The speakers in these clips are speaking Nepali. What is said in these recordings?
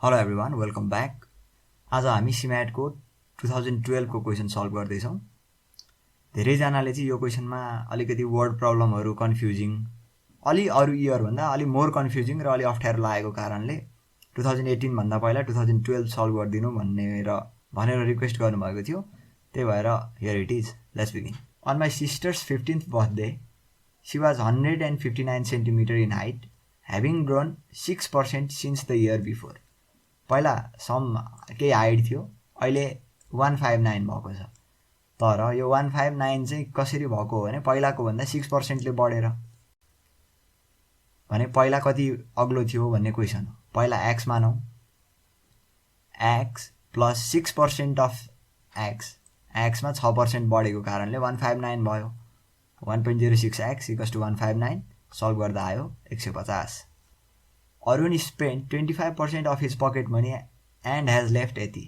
Hello everyone, welcome back. आज हामी सिम्याटको 2012 को क्वेसन सल्भ गर्दैछौँ। धेरैजनाले चाहिँ यो क्वेसनमा अलिकति वर्ड प्रब्लमहरू कन्फ्युजिङ, अलि अरू इयरभन्दा अलि मोर कन्फ्युजिङ र अलि अप्ठ्यारो लागेको कारणले 2018 भन्दा पहिला 2012 सल्भ गरिदिनु भनेर रिक्वेस्ट गर्नुभएको थियो। त्यही भएर here it is, let's begin. On my sisters 15th birthday she was 159 centimetre in height, having grown 6% since the year before. पहिला सम केही हाइट थियो, अहिले 159 भएको छ। तर यो 159 चाहिँ कसरी भएको हो भने पहिलाको भन्दा 6%ले बढेर। भने पहिला कति अग्लो थियो भन्ने क्वेसन हो। पहिला एक्स मानौँ, एक्स प्लस 6% अफ एक्स, एक्समा 6% बढेको कारणले 159 भयो। 1.06 एक्स इक्वल्स टु 159, सल्भ गर्दा आयो 150। Arun spent 25% of his pocket money and has left यति।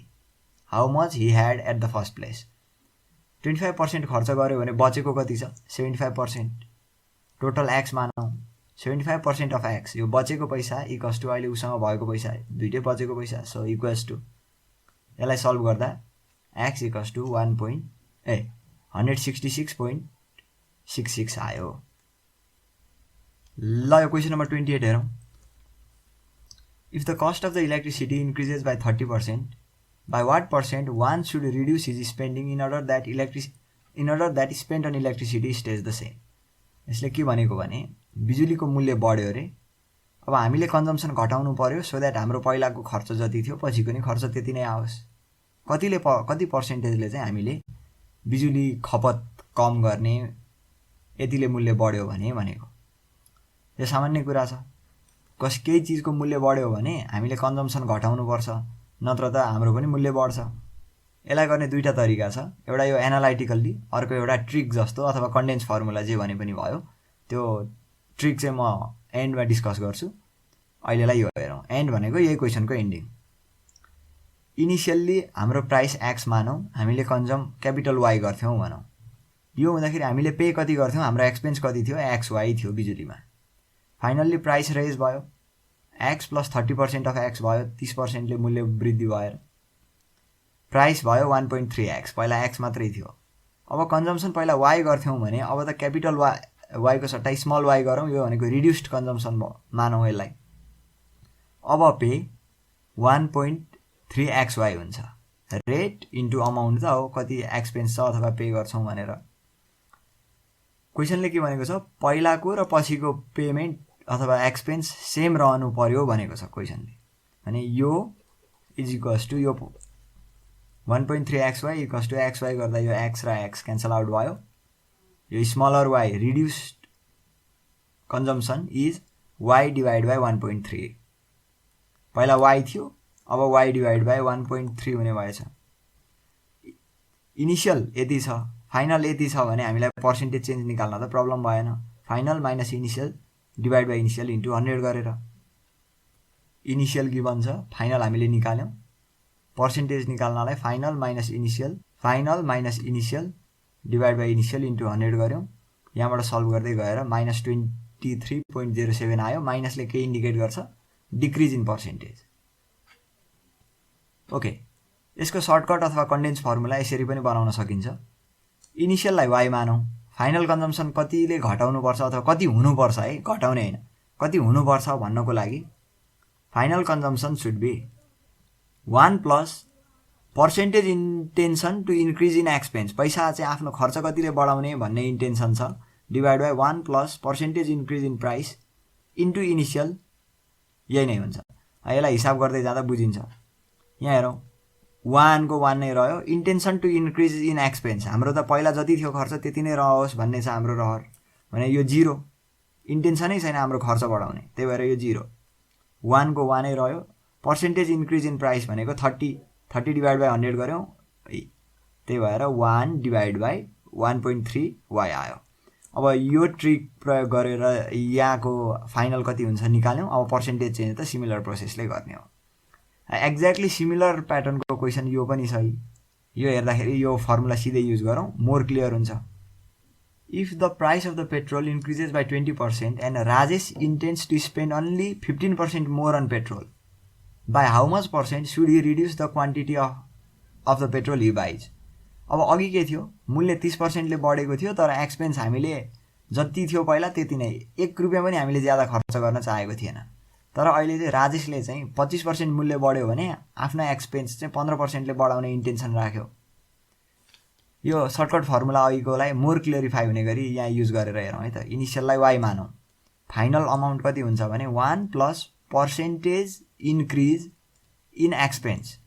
How much he had at the first place? 25% खर्च गर्यो भने बचेको कति छ? 75%। टोटल एक्स मानौँ, 75% अफ एक्स, यो बचेको पैसा इक्वल्स टु अहिले उसँग भएको पैसा, दुइटै बचेको पैसा, सो इक्वल्स टु यसलाई सल्भ गर्दा एक्स इक्वल्स टु 166.66 आयो। ल यो क्वेसन नम्बर 28 हेरौँ। If the cost of the electricity increases by 30%, by what percent one should reduce his spending in order that spent on electricity stays the same? यसले के भनेको भने बिजुलीको मूल्य बढ्यो अरे, अब हामीले कन्जम्सन घटाउनु पर्यो सो द्याट हाम्रो पहिलाको खर्च जति थियो पछिको नि खर्च त्यति नै आओस्। कति पर्सेन्टेजले चाहिँ हामीले बिजुली खपत कम गर्ने, यतिले मूल्य बढ्यो भने भनेको। यो सामान्य कुरा छ। केही चिजको मूल्य बढ्यो भने हामीले कन्जम्सन घटाउनुपर्छ, नत्र त हाम्रो पनि मूल्य बढ्छ। यसलाई गर्ने दुईवटा तरिका छ। एउटा यो एनालाइटिकल्ली, अर्को एउटा ट्रिक जस्तो अथवा कन्डेन्स फर्मुला जे भने पनि भयो। त्यो ट्रिक चाहिँ म एन्डमा डिस्कस गर्छु। अहिलेलाई यो हेरौँ। एन्ड भनेको यही क्वेसनको एन्डिङ। इनिसियल्ली हाम्रो प्राइस एक्स मानौँ, हामीले कन्जम क्यापिटल वाई गर्थ्यौँ भनौँ। यो हुँदाखेरि हामीले पे कति गर्थ्यौँ, हाम्रो एक्सपेन्स कति थियो, एक्स वाई थियो बिजुलीमा। फाइनल्ली प्राइस रेज भयो, एक्स प्लस 30% अफ एक्स भयो, 30%ले मूल्य वृद्धि भएर प्राइस भयो 1.3 एक्स। पहिला एक्स मात्रै थियो। अब कन्जम्सन पहिला वाई गर्थ्यौँ भने अब त क्यापिटल वाईको सट्टा स्मल वाई गरौँ। यो भनेको रिड्युस्ड कन्जम्सन मानौँ यसलाई। अब पे 1.3 एक्स वाई हुन्छ। रेट इन्टु अमाउन्ट त हो, कति एक्सपेन्स छ अथवा पे गर्छौँ भनेर। क्वेसनले के भनेको छ, पहिलाको र पछिको पेमेन्ट अथवा एक्सपेन्स सेम रहनु पर्यो भनेको छ क्वेसनले। भने यो इज इक्वल्स टु यो 1.3 X Y equals to X Y गर्दा यो एक्स र एक्स क्यान्सल आउट भयो। यो smaller Y reduced consumption is Y divide by 1.3। पहिला वाई थियो, अब वाई डिभाइड बाई 1.3 हुने भएछ। इनिसियल यति छ, फाइनल यति छ भने हामीलाई पर्सेन्टेज चेन्ज निकाल्न त प्रब्लम भएन। Final minus initial divide by initial into 100 गरेर इनिसियल गिभन छ, फाइनल हामीले निकाल्यौँ। पर्सेन्टेज निकाल्नलाई final minus initial divide by initial into 100 गऱ्यौँ। यहाँबाट सल्भ गर्दै गएर माइनस 23.07 आयो। माइनसले के इन्डिकेट गर्छ, डिक्रिज इन पर्सेन्टेज। ओके, यसको सर्टकट अथवा कन्डेन्स फर्मुला यसरी पनि बनाउन सकिन्छ। इनिसियललाई वाई मानौँ, फाइनल कन्जम्सन कतिले घटाउनुपर्छ अथवा कति हुनुपर्छ, है घटाउने होइन, कति हुनुपर्छ भन्नको लागि final consumption should be 1 plus percentage intention to increase in expense. पैसा चाहिँ आफ्नो खर्च कतिले बढाउने भन्ने इन्टेन्सन छ, divide by 1 plus percentage increase in price into initial. यही नै हुन्छ। यसलाई हिसाब गर्दै जाँदा बुझिन्छ। यहाँ हेरौँ, 1 को 1 नै रह्यो। Intention to increase in expense, हाम्रो त पहिला जति थियो खर्च त्यति नै रहोस् भन्ने छ हाम्रो रहर। भने यो 0, इन्टेन्सनै छैन हाम्रो खर्च बढाउने, त्यही भएर यो 0। 1 को 1 नै रह्यो। पर्सेन्टेज इन्क्रिज इन प्राइस भनेको 30 डिभाइड बाई 100 गऱ्यौँ, त्यही भएर 1 डिभाइड बाई 1.3 वाई आयो। अब यो ट्रिक प्रयोग गरेर यहाँको फाइनल कति हुन्छ निकाल्यौँ। अब पर्सेन्टेज चेन्ज त सिमिलर प्रोसेसले गर्ने हो। एक्ज्याक्टली सिमिलर प्याटर्नको क्वेसन यो पनि छ। यो हेर्दाखेरि यो फर्मुला सिधै युज गरौँ, मोर क्लियर हुन्छ। If the price of the petrol increases by 20% and Rajesh intends to spend only 15% more on petrol, by how much percent should you reduce the quantity of the petrol you बाइज। अब अघि के थियो, मूल्य 30%ले बढेको थियो तर एक्सपेन्स हामीले जति थियो पहिला त्यति नै, 1 रुपियाँ पनि हामीले ज्यादा खर्च गर्न चाहेको थिएन। तर अहिले चाहिँ राजेशले चाहिँ 25% मूल्य बढ्यो भने आफ्नो एक्सपेन्स चाहिँ 15%ले बढाउने इन्टेन्सन राख्यो। यो सर्टकट फर्मुला अघिकोलाई मोर क्लियरिफाई हुने गरी यहाँ युज गरेर हेरौँ है त। इनिसियललाई वाई मानौँ, फाइनल अमाउन्ट कति हुन्छ भने 1 plus percentage increase in expense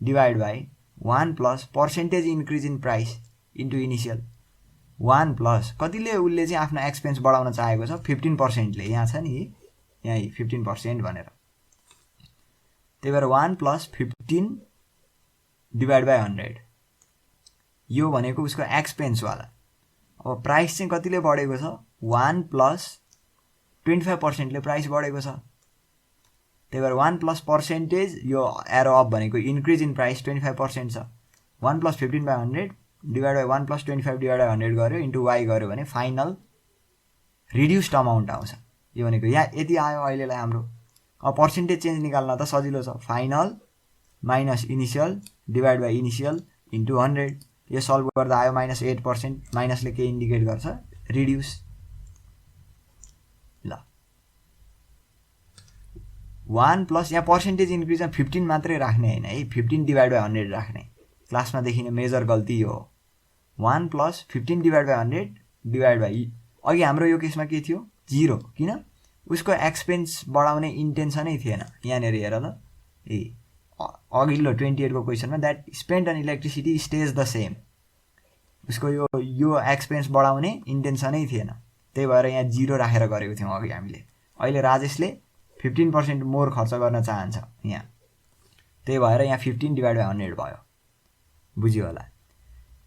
divide by 1 plus percentage increase in price into initial 1 plus कतिले उसले चाहिँ आफ्नो एक्सपेन्स बढाउन चाहेको छ 15%ले, यहाँ छ नि यहाँ 15% भनेर, त्यही भएर 1 प्लस 15 डिभाइड बाई 100 यो भनेको उसको एक्सपेन्सवाला। अब प्राइस चाहिँ कतिले बढेको छ 1 प्लस 25%ले प्राइस बढेको छ, त्यही भएर 1 प्लस पर्सेन्टेज यो एरो अप भनेको इन्क्रिज इन प्राइस 25% छ, 1 plus 15 by 100 divide by 1 plus 25 divide by 100 गऱ्यो इन्टु वाई गऱ्यो भने फाइनल रिड्युस्ड अमाउन्ट आउँछ। यो भनेको यहाँ यति आयो अहिलेलाई हाम्रो। अब पर्सेन्टेज चेन्ज निकाल्न त सजिलो छ, final minus initial divide by initial into 100। यो सल्भ गर्दा आयो -8%, माइनसले के इन्डिकेट गर्छ रिड्युस। ल 1 प्लस यहाँ पर्सेन्टेज इन्क्रिजमा 15 मात्रै राख्ने होइन है, 15 डिभाइड बाई 100 राख्ने, क्लासमा देखिने मेजर गल्ती हो। 1 plus 15 divide by 100 divide by, अघि हाम्रो यो केसमा के थियो 0, किन उसको एक्सपेन्स बढाउने इन्टेन्सनै थिएन। यहाँनिर हेर त, अघिल्लो 28 को क्वेसनमा that spend on electricity stage the same, उसको यो एक्सपेन्स बढाउने इन्टेन्सनै थिएन, त्यही भएर यहाँ 0 राखेर गरेको थियौँ अघि हामीले। अहिले राजेशले 15% मोर खर्च गर्न चाहन्छ यहाँ, त्यही भएर यहाँ 15 डिभाइड बाई 100 भयो। बुझ्यो होला,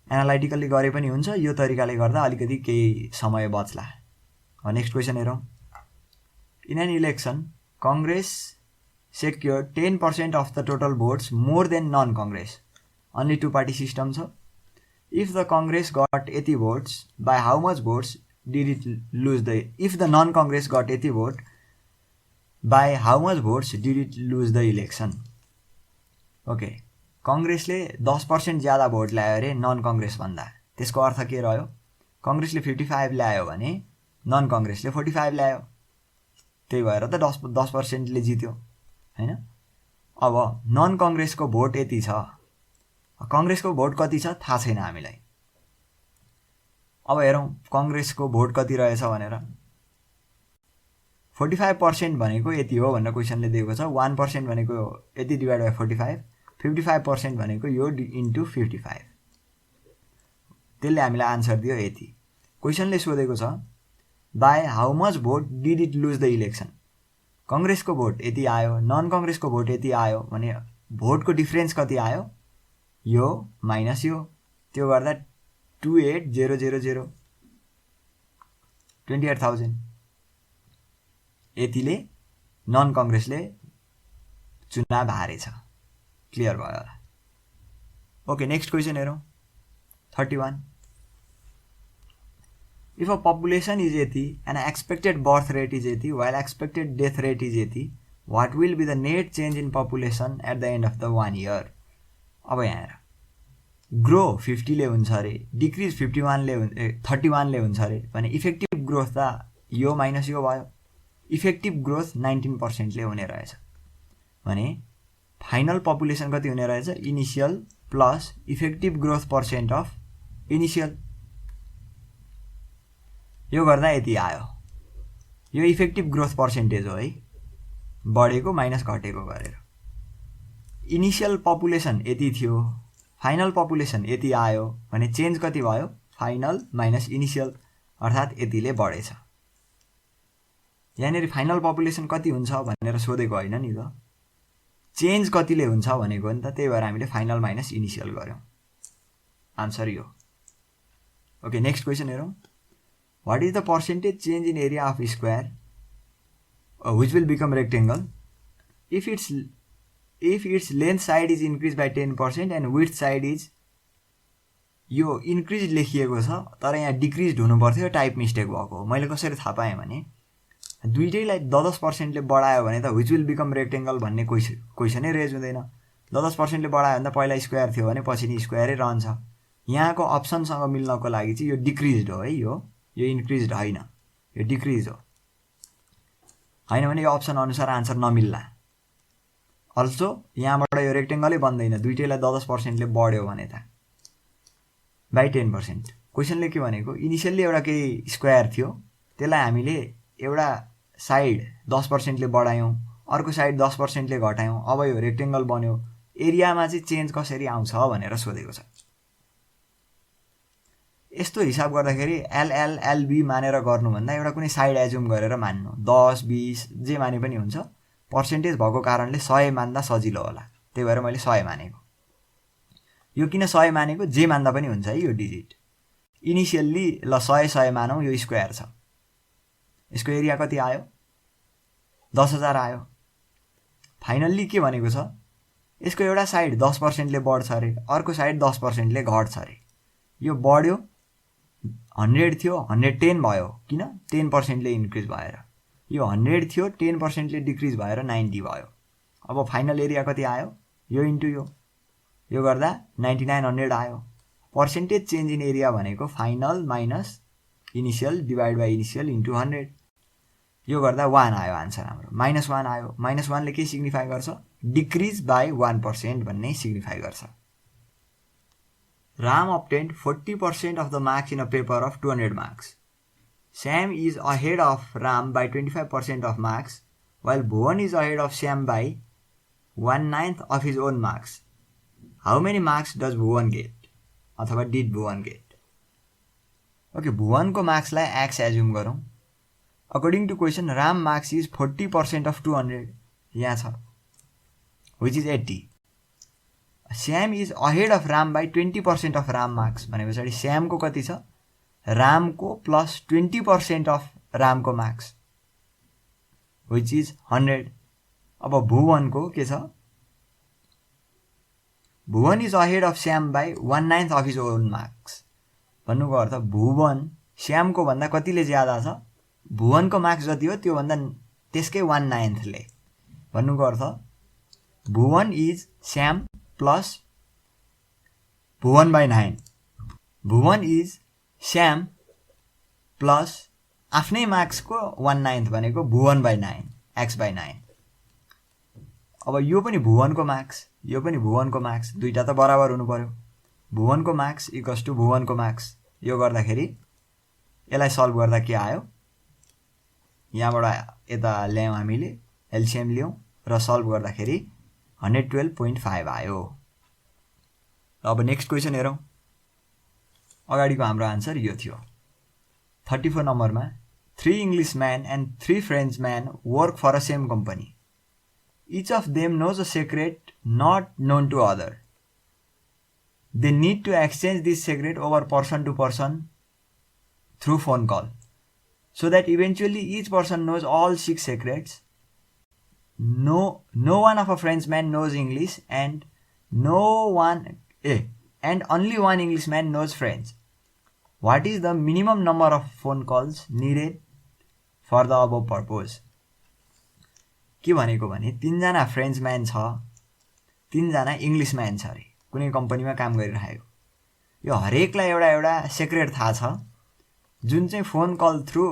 एनालाइटिकल्ली गरे पनि हुन्छ, यो तरिकाले गर्दा अलिकति केही समय बच्ला। नेक्स्ट क्वेसन हेरौँ। In an election Congress secured 10% of the total votes more than non-Congress. Only two-party system छ। If the Congress got 80 votes, by how much votes did it lose the? If the non-Congress got 80 vote, by how much votes did it lose the election? Okay, कांग्रेसले 10% ज्यादा भोट ल्यायो अरे नन कांग्रेस भन्दा, त्यसको अर्थ के रह्यो? कांग्रेसले 55 ल्यायो भने नन कांग्रेसले 45 ल्यायो, त्यही भएर त 10%ले जित्यो हैन। अब नन कांग्रेसको भोट यति छ, कांग्रेसको भोट कति छ थाहा छैन हामीलाई। अब हेरौँ कांग्रेसको भोट कति रहेछ भनेर। 45% भनेको यति हो भनेर क्वेसनले दिएको छ, 1% भनेको यति डिभाइड बाई 45, 55% भनेको यो इन्टु 55, त्यसले हामीलाई आन्सर दियो यति। क्वेसनले सोधेको छ by how much vote did it lose the election, कांग्रेसको भोट यति आयो, नन कांग्रेसको भोट यति आयो भने भोटको डिफरेन्स कति आयो, यो माइनस यो, त्यो गर्दा 28000 28,000 यतिले नन कांग्रेसले चुनाव हारेछ। क्लियर भयो होला। ओके, नेक्स्ट क्वेसन हेरौँ। 31. If a population is 80 and expected birth rate is 80 while expected death rate is 80, what will be the net change in population at the end of the 1 year? अब यहाँ हेर, ग्रो 50 ले हुन्छ अरे, डिक्रिज 31 ले हुन्छ अरे भने इफेक्टिभ ग्रोथ त यो माइनस यो भयो, इफेक्टिभ ग्रोथ 19% ले हुने रहेछ भने फाइनल पपुलेसन कति हुने रहेछ, initial plus effective growth percent of initial, यो गर्दा यति आयो। यो इफेक्टिभ ग्रोथ पर्सेन्टेज हो है, बढेको माइनस घटेको गरेर। इनिशियल पपुलेसन यति थियो, फाइनल पपुलेसन यति आयो भने चेन्ज कति भयो, फाइनल माइनस इनिशियल, अर्थात् यतिले बढेछ। यहाँनिर फाइनल पपुलेसन कति हुन्छ भनेर सोधेको होइन नि त, चेन्ज कतिले हुन्छ भनेको नि त, त्यही भएर हामीले फाइनल माइनस इनिशियल गर्यौँ। आन्सर यो। ओके, नेक्स्ट क्वेसन हेरौँ। What is the percentage change in area of square which will become rectangle if its length side is increased by 10% and width side is, यो इन्क्रिज लेखिएको छ तर यहाँ डिक्रिज हुनु पर्थ्यो, टाइप मिस्टेक भएको हो। मैले कसरी थाहा पाएँ भने दुईटैलाई 10% ले बढायो भने त व्हिच विल बिकम रेक्टेंगल भन्ने क्वेसनै रेज हुँदैन। 10% ले बढायो भने त पहिला स्क्वायर थियो भने पछि नि स्क्वायरै रहन्छ। यहाँको अप्सनसँग मिल्नको लागि चाहिँ यो डिक्रिज्ड हो है, यो इन्क्रिज्ड होइन, यो डिक्रिज हो। हैन भने यो अप्सन अनुसार आन्सर नमिल्ला। अल्सो यहाँबाट यो रेक्टेंगलै बन्दैन, दुईटैलाई 10% ले बढ्यो भने त बाइ 10%। क्वेसनले के भनेको इनिशियली एउटा केही स्क्वायर थियो, त्यसलाई हामीले एउटा साइड 10% ले बढायौं, अर्को साइड 10% ले घटायौं, अब यो रेक्टेंगल बन्यो। एरियामा चाहिँ चेन्ज कसरी आउँछ भनेर सोधेको छ। यस्तो हिसाब गर्दाखेरि एलएल एलबी मानेर गर्नुभन्दा एउटा कुनै साइड एज्युम गरेर मान्नु, 10 20 जे माने पनि हुन्छ। पर्सेन्टेज भएको कारणले 100 मान्दा सजिलो होला, त्यही भएर मैले 100 मानेको। यो किन 100 मानेको, जे मान्दा पनि हुन्छ है यो डिजिट। इनिशियली ल 100 मानौं, यो स्क्वायर छ, यसको एरिया कति आयो 10,000 आयो। फाइनल्ली के भनेको छ, यसको एउटा साइड 10% ले बढ्छ अरे, अर्को साइड 10% ले घट्छ अरे। यो बढ्यो, 100 थियो 110 भयो, किन 10% ले इन्क्रिज भएर। यो 100 थियो 10% ले डिक्रिज भएर 90 भयो। अब फाइनल एरिया कति आयो, यो इन्टु यो गर्दा 9900 आयो। पर्सेन्टेज चेन्ज इन एरिया भनेको final minus initial divide by initial into 100। यो गर्दा 1 आयो आन्सर हाम्रो, -1 आयो। -1 ले के सिग्निफाई गर्छ, डिक्रिज बाइ 1% भन्ने सिग्निफाई गर्छ। Ram obtained 40% of the marks in a paper of 200 marks. Sam is ahead of Ram by 25% of marks, while Bhuvan is ahead of Sam by 1/9 of his own marks. How many marks does Bhuvan get? अथवा did Bhuvan get? Okay, Bhuvan को marks लाई x assume गरौँ। According to question, Ram marks is 40% of 200, यहाँ छ, which is 80. Sam is ahead of Ram by 20% of Ram marks भने पछाडि Sam को कति छ, Ram को plus 20% of Ram को marks, which is 100. अब Bhuvan को के छ, Bhuvan is ahead of Sam by 1/9 of his own marks भन्नुको अर्थ Bhuvan Sam को भन्दा कतिले ज्यादा छ, Bhuvan को मार्क्स जति हो त्यो भन्दा त्यसकै 1/9 ले भन्नुको अर्थ Bhuvan is Sam plus Bhuvan by 9. Bhuvan is Sam plus आफ्नै मार्क्स को 1/9 भनेको Bhuvan by 9, x by 9। अब यो पनि Bhuvan को मार्क्स, यो पनि Bhuvan को मार्क्स, दुईटा त बराबर हुनु पर्यो। Bhuvan को मार्क्स इक्वल्स टु Bhuvan को मार्क्स। यो गर्दाखेरि यसलाई सल्भ गर्दा के आयो, यहाँबाट यता ल्यायौं हामीले, एलसीएम ल्यायौं र सल्भ गर्दाखेरि 112.5 आयो। अब नेक्स्ट क्वेसन हेरौं। अगाडिको हाम्रो आन्सर यो थियो। 34 नम्बरमा 3 Englishmen and 3 Frenchmen work for a same company. Each of them knows a secret not known to other. They need to exchange this secret over person to person through phone call, so that eventually each person knows all 6 secrets. No one of a Frenchman knows English, and and only one Englishman knows French. What is the minimum number of phone calls needed for the above purpose? के भनेको भने 3 जना फ्रेन्चम्यान छ, 3 जना इङ्ग्लिसम्यान छ अरे, कुनै कम्पनीमा काम गरिरहेको। यो हरेकलाई एउटा सिक्रेट थाहा छ, जुन चाहिँ फोन कल थ्रु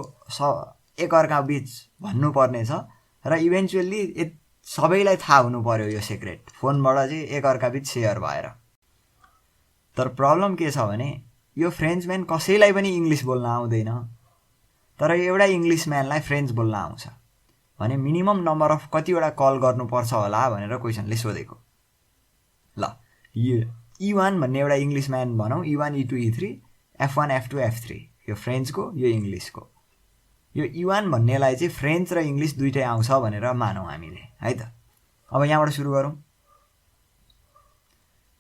एक अर्का बीच भन्नु पर्ने छ र इभेन्चुअली सबैलाई थाहा हुनु पर्यो यो सिक्रेट, फोनबाट चाहिँ एक अर्का बीच शेयर भएर। तर प्रब्लम के छ भने यो फ्रेन्चम्यान कसैलाई पनि इंग्लिश बोल्न आउँदैन, तर एउटा इङ्ग्लिसम्यानलाई फ्रेन्च बोल्न आउँछ भने मिनिमम नम्बर अफ कतिवटा कल गर्नुपर्छ होला भनेर क्वेसनले सोधेको। ल यो E1 भन्ने एउटा इङ्ग्लिसम्यान भनौं, E1 E2 E3, F1 F2 F3, यो फ्रेन्चको यो इङ्ग्लिसको। यो E1 भन्नेलाई चाहिँ फ्रेन्च र इङ्ग्लिस दुईटै आउँछ भनेर मानौं हामीले, है त। अब यहाँबाट सुरु गरौं।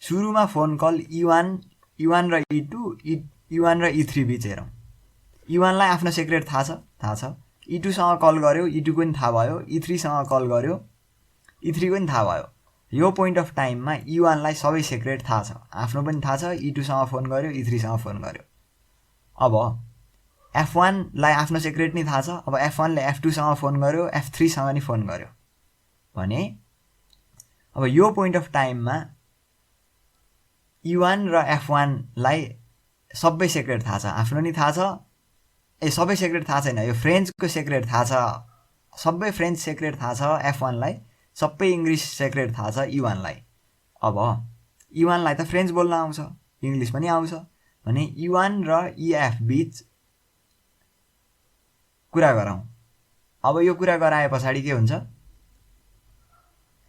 सुरुमा फोन कल E1 र E2, E1 र E3 बीच हेरौं। E1 लाई आफ्नो सिक्रेट थाहा छ, E2 सँग कल गर्यो, E2 को पनि थाहा भयो, E3 सँग कल गर्यो, E3 को पनि थाहा भयो। यो पोइन्ट अफ टाइममा E1 लाई सबै सिक्रेट थाहा छ, आफ्नो पनि थाहा छ, E2 सँग फोन गर्यो, E3 सँग फोन गर्यो। अब F1लाई आफ्नो सिक्रेट नि थाहा छ। अब F1ले F2सँग फोन गर्यो, F3सँग नि फोन गर्यो भने अब यो पोइन्ट अफ टाइममा E1 र F1लाई सबै सिक्रेट थाहा छ, आफ्नो नि थाहा छ। सबै सिक्रेट थाहा छैन, यो फ्रेन्चको सिक्रेट थाहा छ, सबै फ्रेन्च सिक्रेट थाहा छ F1लाई, सबै इङ्ग्लिस सिक्रेट थाहा छ E1लाई। अब E1लाई त फ्रेन्च बोल्न आउँछ, इङ्ग्लिस पनि आउँछ भने E1 र EF बीच कुरा गरौँ। अब यो कुरा गराए पछाडि के हुन्छ,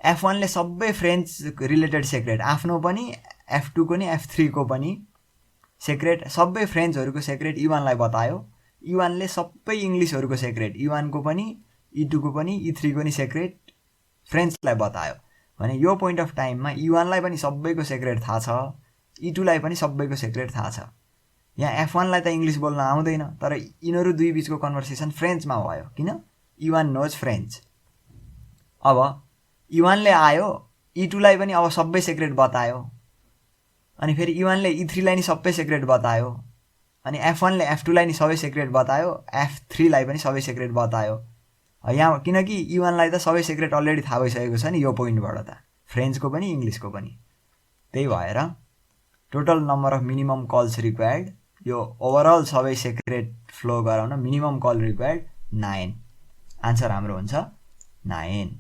F1ले सबै फ्रेन्च रिलेटेड सिक्रेट आफ्नो पनि, F2को नि F3को पनि सिक्रेट, सबै फ्रेन्चहरूको सिक्रेट E1लाई बतायो। E1ले सबै इङ्ग्लिसहरूको सिक्रेट E1को पनि, E2को पनि, E3को नि सिक्रेट फ्रेन्चलाई बतायो भने यो पोइन्ट अफ टाइममा E1लाई पनि सबैको सिक्रेट थाहा छ, E2लाई पनि सबैको सिक्रेट थाहा छ। यहाँ F1लाई त इङ्ग्लिस बोल्न आउँदैन, तर यिनीहरू दुई बिचको कन्भर्सेसन फ्रेन्चमा भयो, किन? E1 knows French. अब E1ले आयो, E2लाई पनि अब सबै सिक्रेट बतायो, अनि फेरि E1ले E3लाई नि सबै सिक्रेट बतायो, अनि F1ले F2लाई नि सबै सिक्रेट बतायो, F3लाई पनि सबै सिक्रेट बतायो। यहाँ किनकि E1लाई त सबै सिक्रेट अलरेडी थाहा भइसकेको छ नि यो पोइन्टबाट त, फ्रेन्चको पनि इङ्ग्लिसको पनि। त्यही भएर total number of minimum calls required, यो ओभरअल सबै सिक्रेट फ्लो गराउन मिनिमम कल रिक्वायर्ड 9। आन्सर हाम्रो हुन्छ 9।